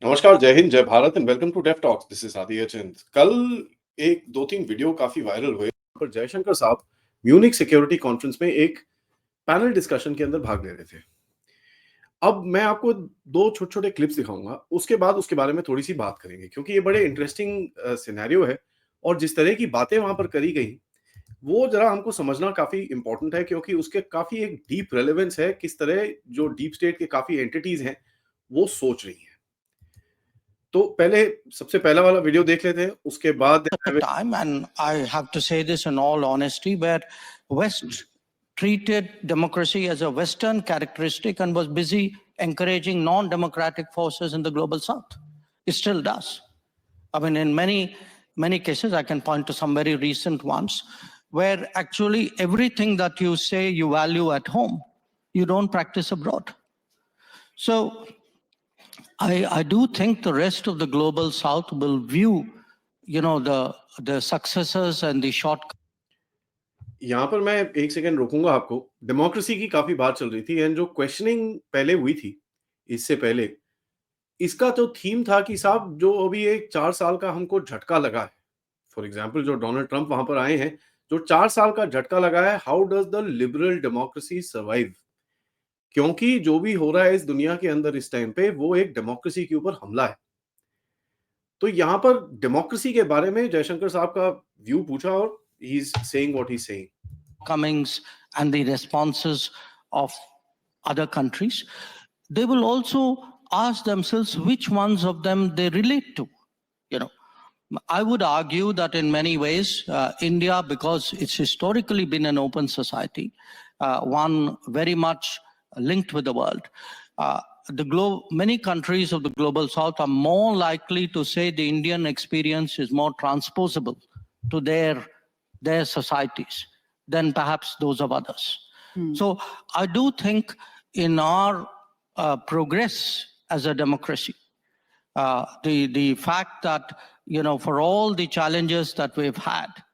नमस्कार, जय हिंद, जय Bharat and welcome to deaf talks. This is Aditya Chand. कल एक 2-3 वीडियो काफी वायरल हुए पर जयशंकर साहब म्यूनिक सिक्योरिटी कॉन्फ्रेंस में एक पैनल डिस्कशन के अंदर भाग ले रहे थे। अब मैं आपको 2 छोटे-छोटे क्लिप्स दिखाऊंगा, उसके बाद उसके बारे में थोड़ी-सी बात करेंगे क्योंकि ये बड़े इंटरेस्टिंग सिनेरियो है और जिस तरह की बातें वहां पर करी गई, वो जरा हमको समझना काफी इंपॉर्टेंट है क्योंकि उसके काफी एक डीप रेलेवेंस है, किस तरह जो डीप स्टेट के काफी एंटिटीज हैं, वो सोच रही हैं। तो पहले सबसे पहला वाला वीडियो देख लेते हैं, उसके बाद time, and I have to say this in all honesty, where West treated democracy as a Western characteristic and was busy encouraging non-democratic forces in the global South. It still does. I mean, in many cases, I can point to some very recent ones, where actually everything that you say you value at home, you don't practice abroad. So I do think the rest of the global South will view, the successes and the shortcomings. यहाँ पर मैं एक second रोकूंगा आपको। Democracy की काफी बात चल रही थी एंड जो क्वेश्चनिंग पहले हुई थी, इससे पहले इसका जो थीम था कि साहब जो अभी एक 4 साल का हमको झटका लगा है, फॉर एग्जांपल जो डोनाल्ड ट्रंप वहां पर आए हैं, जो 4 साल का झटका लगा है, how does the liberal democracy survive? क्योंकि जो भी हो रहा है इस दुनिया के अंदर इस टाइम पे, वो एक डेमोक्रेसी के ऊपर हमला है। तो यहाँ पर डेमोक्रेसी के बारे में जयशंकर साहब का व्यू पूछा और he is saying what he is saying. Comings and the responses of other countries, they will also ask themselves which ones of them they relate to. You know, I would argue that in many ways, India, because it's historically been an open society, one very much linked with the world, many countries of the global South are more likely to say the Indian experience is more transposable to their societies than perhaps those of others. So I do think in our progress as a democracy, the fact that, for all the challenges that we've had,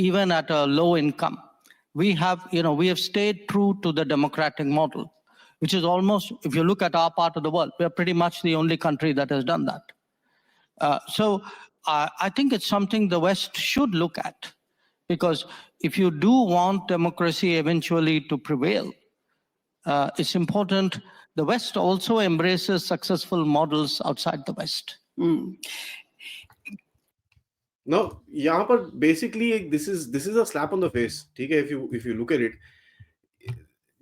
even at a low income, we have stayed true to the democratic model, which is almost, if you look at our part of the world, we're pretty much the only country that has done that. So I think it's something the West should look at, because if you do want democracy eventually to prevail, it's important the West also embraces successful models outside the West. No, यहाँ पर basically एक this is a slap on the face, ठीक है? If you look at it,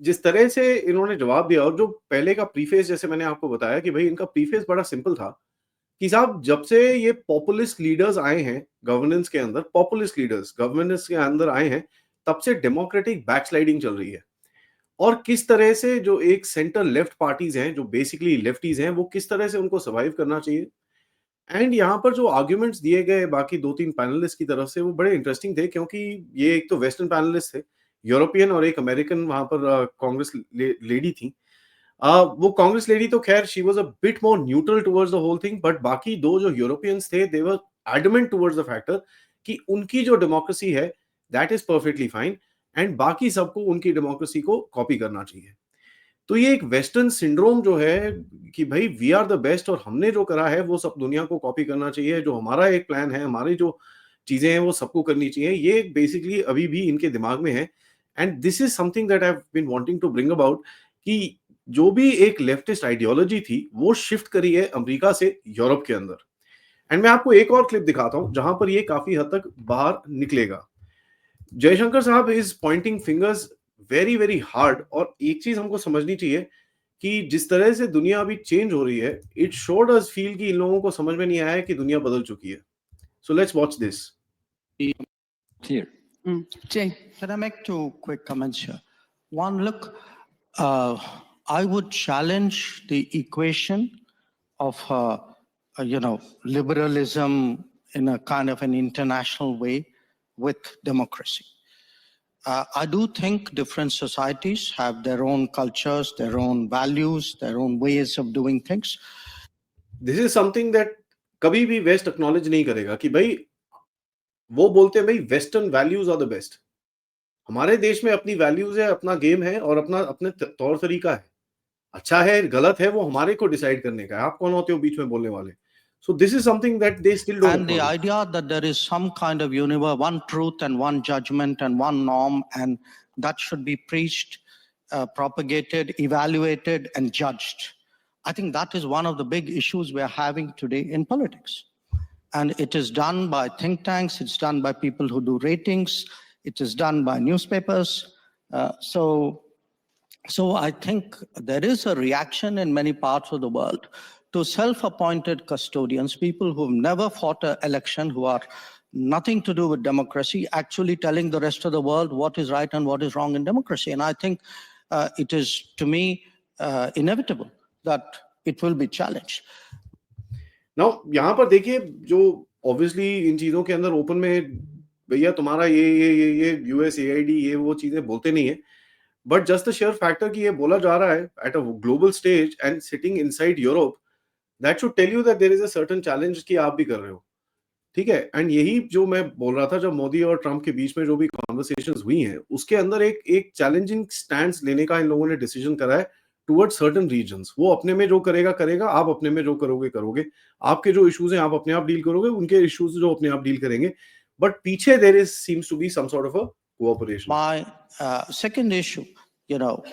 जिस तरह से इन्होंने जवाब दिया और जो पहले का प्रीफेस, जैसे मैंने आपको बताया कि भाई इनका प्रीफेस बड़ा सिंपल था कि साहब जब से ये पॉपुलिस्ट लीडर्स आए हैं गवर्नेंस के अंदर, पॉपुलिस्ट लीडर्स गवर्नेंस के अंदर आए हैं, तब से डेमोक्रेटिक बैकस्लाइडिंग चल रही है। और किस तरह से जो एक सेंटर लेफ्ट पार्टीज हैं, जो बेसिकली लेफ्टीज हैं, वो किस तरह से उनको सर्वाइव करना चाहिए। एंड यहाँ पर जो आर्ग्यूमेंट्स दिए गए बाकी 2-3 पैनलिस्ट की तरफ से, वो बड़े इंटरेस्टिंग थे क्योंकि ये एक तो वेस्टर्न पैनलिस्ट थे, यूरोपियन और एक अमेरिकन वहां पर कांग्रेस लेडी थी। वो कांग्रेस लेडी तो खैर she was a bit more neutral towards the whole thing, but बाकी दो जो यूरोपियंस थे, they were adamant towards the factor कि उनकी जो डेमोक्रेसी है that is perfectly fine and बाकी सबको उनकी डेमोक्रेसी को कॉपी करना चाहिए। तो ये एक वेस्टर्न सिंड्रोम जो है कि भाई वी आर द बेस्ट और हमने जो करा है वो सब दुनिया को कॉपी करना चाहिए, जो हमारा एक प्लान है, हमारी जो चीजें हैं वो सबको करनी चाहिए, ये बेसिकली अभी भी इनके दिमाग में है। And this is something that I have been wanting to bring about कि जो भी एक लेफ्टिस्ट आइडियोलॉजी थी वो शिफ्ट करी है अमेरिका से यूरोप के अंदर। एंड मैं आपको एक और क्लिप दिखाता हूं जहां पर ये काफी हद तक बाहर निकलेगा। जयशंकर साहब is pointing fingers very very hard, और एक चीज हमको समझनी चाहिए कि जिस तरह से दुनिया अभी चेंज हो रही है, इट शोड अस फील कि इन लोगों को समझ में नहीं आया है कि दुनिया बदल चुकी है। So let's watch this. Here. Jay, can I make 2 quick comments here? One, look, I would challenge the equation of, liberalism in a kind of an international way with democracy. I do think different societies have their own cultures, their own values, their own ways of doing things. This is something that कभी भी waste acknowledge नहीं करेगा कि भाई वो बोलते हैं भाई western values are the best. हमारे देश में अपनी वैल्यूज है, अपना गेम है और अपना अपने तौर तरीका है। अच्छा है गलत है वो हमारे को डिसाइड करने का है, आप कौन होते हो बीच में बोलने वाले? So this is something that they still don't And the acknowledge. idea that there is some kind of universe, one truth and one judgment and one norm, and that should be preached, propagated, evaluated, and judged. I think that is one of the big issues we're having today in politics. And it is done by think tanks, it's done by people who do ratings, it is done by newspapers. So I think there is a reaction in many parts of the world to self-appointed custodians, people who've never fought an election, who are nothing to do with democracy, actually telling the rest of the world what is right and what is wrong in democracy. And I think it is, to me, inevitable that it will be challenged. Now यहाँ पर देखिए जो obviously इन चीजों के अंदर open में भैया तुम्हारा ये यूएसएआईडी ये वो चीजें बोलते नहीं है, but just the share factor कि ये बोला जा रहा है at a global stage and sitting inside Europe, that should tell you that there is a certain challenge कि आप भी कर रहे हो, ठीक है। एंड यही जो मैं बोल रहा था, जब मोदी और ट्रम्प के बीच में जो भी कॉन्वर्सेशंस हुई हैं उसके अंदर एक चैलेंजिंग स्टैंड लेने का इन लोगों ने डिसीजन करा है टुवर्ड्स सर्टेन रीजन्स। वो अपने में जो करेगा करेगा, आप अपने में जो करोगे करोगे, आपके जो इश्यूज हैं आप अपने आप डील करोगे, उनके इश्यूज जो अपने आप डील करेंगे, बट पीछे there is seems to be some sort of a cooperation. My second issue,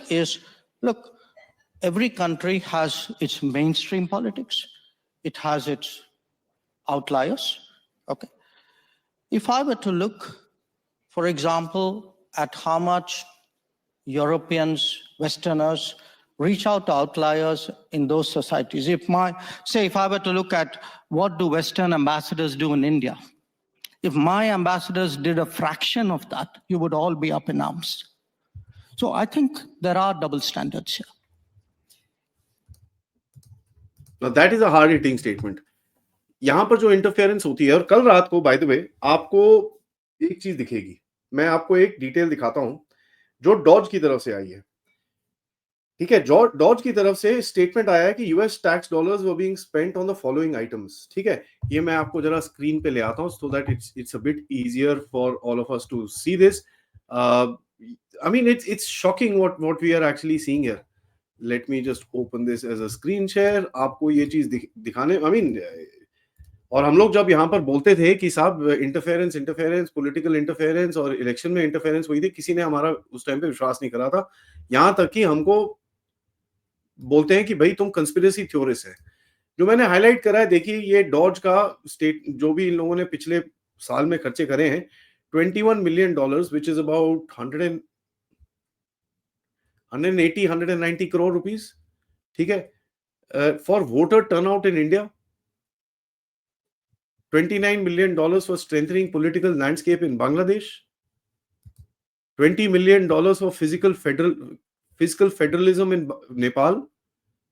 is, look, every country has its mainstream politics. It has its outliers. Okay. If I were to look, for example, at how much Europeans, Westerners reach out to outliers in those societies, if I were to look at what do Western ambassadors do in India, if my ambassadors did a fraction of that, you would all be up in arms. So I think there are double standards here. Now that is a hard hitting statement. यहां पर जो interference होती है, और कल रात को by the way आपको एक चीज दिखेगी, मैं आपको एक डिटेल दिखाता हूं जो डॉज की तरफ से आई है, ठीक है। डॉज की तरफ से स्टेटमेंट आया है कि US tax dollars were being spent on the following items, ठीक है। ये मैं आपको जरा स्क्रीन पे ले आता हूं so that it's a bit easier for all of us to see this. I mean it's shocking what we are actually seeing here. Let me just open this as a screen share, आपको ये चीज दिखाने, I mean, और हम लोग जब यहाँ पर बोलते थे कि साहब इंटरफेरेंस पॉलिटिकल इंटरफेरेंस और इलेक्शन में इंटरफेरेंस हुई थी, किसी ने हमारा उस टाइम पे विश्वास नहीं करा था। यहाँ तक कि हमको बोलते हैं कि भाई तुम कंस्पिरेसी थ्योरिस्ट है। जो मैंने हाईलाइट करा है, देखिए ये डॉज का स्टेट जो भी इन लोगों ने पिछले साल में खर्चे करे हैं, $21 million, which is about 190 crore rupees, ठीक है, for voter turnout in India. $29 million for strengthening political landscape in Bangladesh. $20 million for fiscal federalism in Nepal.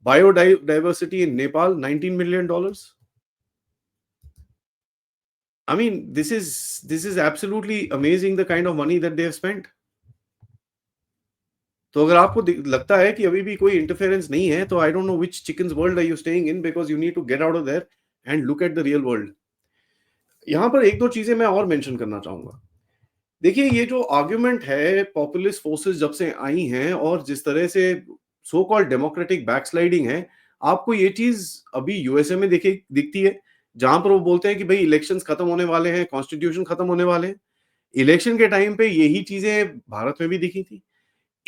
Biodiversity in Nepal, $19 million. I mean, this is absolutely amazing, the kind of money that they have spent. तो अगर आपको लगता है कि अभी भी कोई interference नहीं है, तो I don't know which chickens world are you staying in, because you need to get out of there and look at the real world. यहां पर एक दो चीजें मैं और मेंशन करना चाहूंगा। देखिए ये जो आर्गुमेंट है, पॉपुलिस्ट फोर्सेस जब से आई हैं और जिस तरह से सो कॉल्ड डेमोक्रेटिक बैकस्लाइडिंग है, आपको ये चीज अभी यूएसए में दिखती है, जहां पर वो बोलते हैं कि भाई इलेक्शंस खत्म होने वाले हैं, कॉन्स्टिट्यूशन खत्म होने वाले हैं। इलेक्शन के टाइम पे यही चीजें भारत में भी दिखी थी।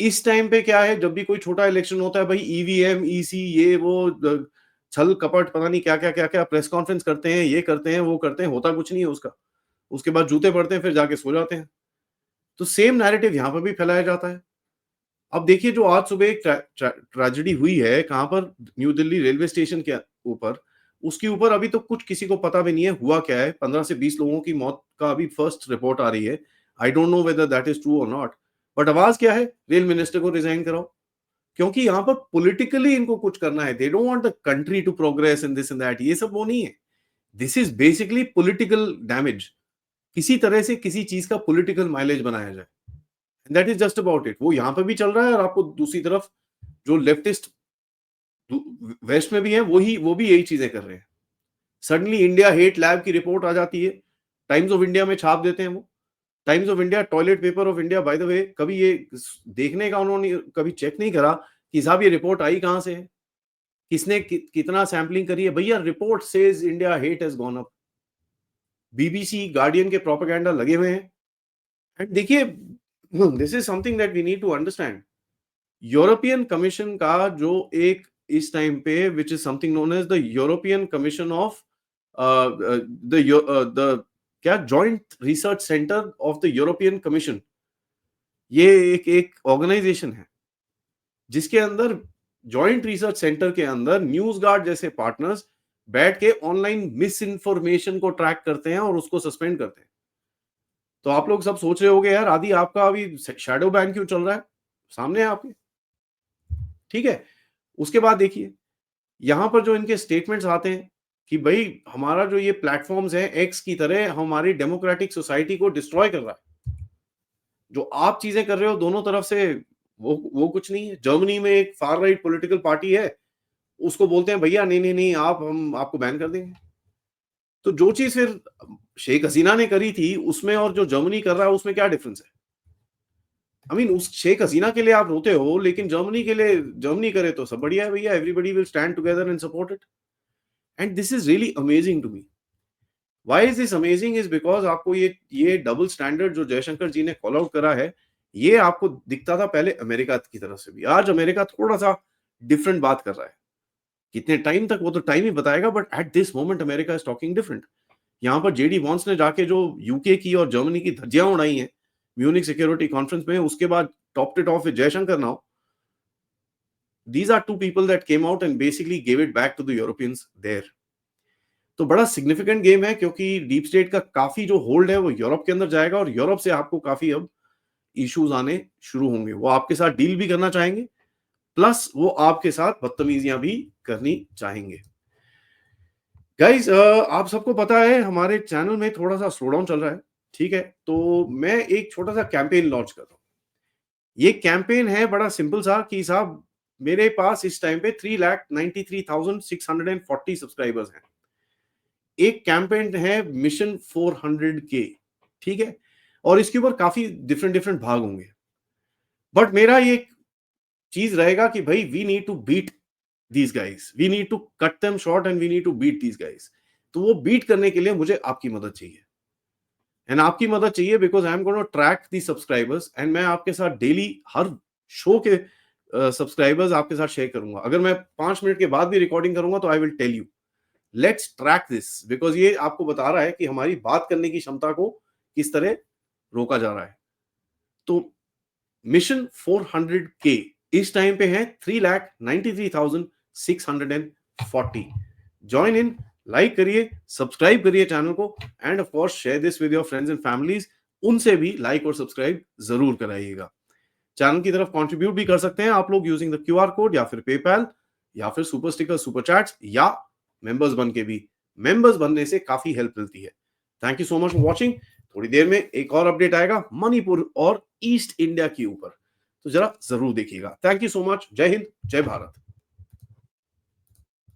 इस टाइम पे क्या है, जब भी कोई छोटा इलेक्शन होता है, भाई ईवीएम ईसी ये वो छल कपट पता नहीं क्या क्या क्या क्या, प्रेस कॉन्फ्रेंस करते हैं, ये करते हैं वो करते हैं, होता कुछ नहीं है उसका। उसके बाद जूते पड़ते हैं, फिर जाके सो जाते हैं। तो सेम नैरेटिव यहाँ पर भी फैलाया जाता है। अब देखिए जो आज सुबह एक ट्रेजेडी हुई है, कहां पर, न्यू दिल्ली रेलवे स्टेशन के ऊपर, उसके ऊपर अभी तो कुछ किसी को पता भी नहीं है हुआ क्या है। 15 से 20 लोगों की मौत का अभी फर्स्ट रिपोर्ट आ रही है। आई don't know whether that is true और नॉट, बट आवाज क्या है, रेल मिनिस्टर को रिजाइन कराओ, क्योंकि यहाँ पर पॉलिटिकली इनको कुछ करना है। They don't want the country to progress in this and that, ये सब वो नहीं है। This is basically political damage, किसी तरह से किसी चीज का पॉलिटिकल माइलेज बनाया जाए, that is just about it. वो यहां पर भी चल रहा है, और आपको दूसरी तरफ जो लेफ्टिस्ट वेस्ट में भी है वो भी यही चीजें कर रहे हैं। सडनली इंडिया हेट लैब की रिपोर्ट आ जाती है, टाइम्स ऑफ इंडिया में छाप देते हैं वो। Times of India, toilet paper of India, by the way, कभी ये देखने का उन्होंने कभी चेक नहीं करा कि साहब ये रिपोर्ट आई कहां से है, किसने कितना सैंपलिंग करी है। भैया report says India hate has gone up, BBC Guardian के प्रोपेगेंडा लगे हुए हैं। एंड देखिए, this is something that we need to understand. European Commission का जो एक इस टाइम पे which is something known as the European Commission of the क्या joint research centre of the European Commission, ये एक ऑर्गेनाइजेशन है जिसके अंदर जॉइंट रिसर्च सेंटर के अंदर न्यूज गार्ड जैसे पार्टनर्स बैठ के ऑनलाइन मिस इन्फॉर्मेशन को ट्रैक करते हैं और उसको सस्पेंड करते हैं। तो आप लोग सब सोच रहे होंगे यार आदि आपका अभी शैडो बैन क्यों चल रहा है, सामने है आपके, ठीक है। उसके बाद देखिए यहां पर जो इनके स्टेटमेंट्स आते हैं कि भाई हमारा जो ये प्लेटफॉर्म्स है एक्स की तरह हमारी डेमोक्रेटिक सोसाइटी को डिस्ट्रॉय कर रहा है। जो आप चीजें कर रहे हो दोनों तरफ से वो कुछ नहीं है। जर्मनी में एक फार राइट पॉलिटिकल पार्टी है, उसको बोलते हैं भैया नहीं नहीं नहीं आप हम आपको बैन कर देंगे। तो जो चीज फिर शेख हसीना ने करी थी उसमें और जो जर्मनी कर रहा है उसमें क्या डिफरेंस है। आई मीन उस शेख हसीना के लिए आप रोते हो लेकिन जर्मनी के लिए जर्मनी करे तो सब बढ़िया है भैया, everybody will stand together and support it. And this is really amazing to me. Why is this amazing is because आपको ये डबल स्टैंडर्ड जो जयशंकर जी ने कॉल आउट करा है ये आपको दिखता था पहले अमेरिका की तरफ से भी। आज अमेरिका थोड़ा सा डिफरेंट बात कर रहा है, कितने टाइम तक वो तो टाइम ही बताएगा, but at this moment America is talking different. यहाँ पर जेडी वॉन्स ने जाके जो यूके की और जर्मनी की धज्जियां उड़ाई हैं म्यूनिक सिक्योरिटी कॉन्फ्रेंस में, उसके बाद topped it of with Jaishankar now. These are two people that came out and basically gave it back to the Europeans there. तो बड़ा सिग्निफिकेंट गेम है क्योंकि डीप स्टेट का काफी जो होल्ड है वो यूरोप के अंदर जाएगा और यूरोप से आपको काफी अब इश्यूज आने शुरू होंगे। वो आपके साथ डील भी करना चाहेंगे प्लस वो आपके साथ बदतमीजियां भी करनी चाहेंगे। गाइस आप सबको पता है हमारे चैनल में थोड़ा सा स्लो डाउन चल रहा है, ठीक है। तो मैं एक छोटा सा कैंपेन लॉन्च कर रहा हूं। ये कैंपेन है बड़ा सिंपल सा कि साहब मेरे पास इस टाइम पे 3,93,640 सब्सक्राइबर्स हैं। एक कैंपेन है मिशन 400 के, ठीक है, और इसके ऊपर काफी डिफरेंट डिफरेंट भाग होंगे। बट मेरा ये चीज रहेगा कि भाई we need to beat these guys, we need to cut them short and we need to beat these guys. तो वो बीट करने के लिए मुझे आपकी मदद चाहिए एंड आपकी मदद चाहिए because I am gonna track the subscribers and मैं आपके साथ डेली हर शो के सब्सक्राइबर्स आपके साथ शेयर करूंगा। अगर मैं 5 मिनट के बाद भी रिकॉर्डिंग करूंगा तो I will tell you let's track this, because ये आपको बता रहा है कि हमारी बात करने की क्षमता को किस तरह रोका जा रहा है। तो मिशन 400 के इस टाइम पे है 3,93,640। ज्वाइन इन, लाइक करिए, सब्सक्राइब करिए चैनल को end of course share this with your friends and families, उनसे भी लाइक और सब्सक्राइब जरूर कराइएगा। चैनल की तरफ कंट्रीब्यूट भी कर सकते हैं आप लोग यूजिंग द क्यूआर कोड या फिर पेपैल या फिर सुपर स्टिकर सुपर चैट्स या मेंबर्स बन के भी। मेंबर्स बनने से काफी हेल्प मिलती है। Thank you so much for watching. थोड़ी देर में एक और अपडेट आएगा मणिपुर और ईस्ट इंडिया के ऊपर, तो जरा जरूर देखिएगा। Thank you so much. जय हिंद, जय भारत।